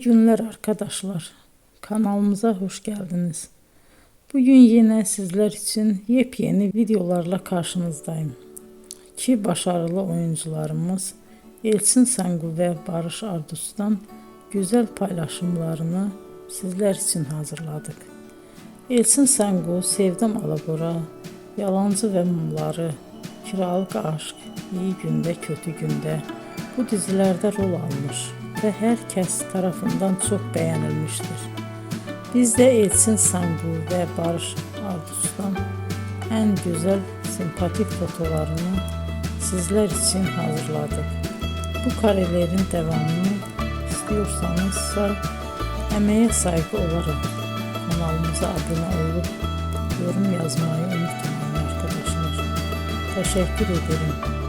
İyi günler arkadaşlar. Kanalımıza hoş geldiniz. Bugün yine sizler için yepyeni videolarla karşınızdayım. İki başarılı oyuncularımız Elçin Sangu ve Barış Ardus'tan güzel paylaşımlarını sizler için hazırladık. Elçin Sangu, Sevdim Alabora, Yalancı ve Mumları, Kiralık Aşk, İyi Günde Kötü Günde bu dizilerde rol almış ve herkes tarafından çok beğenilmiştir. Biz de Elçin Sangu ve Barış Ardus'tan en güzel sempatik fotolarını sizler için hazırladık. Bu karelerin devamını istiyorsanız emeğe saygı olarak kanalımıza abone olup yorum yazmayı unutmayın arkadaşlar. Teşekkür ederim.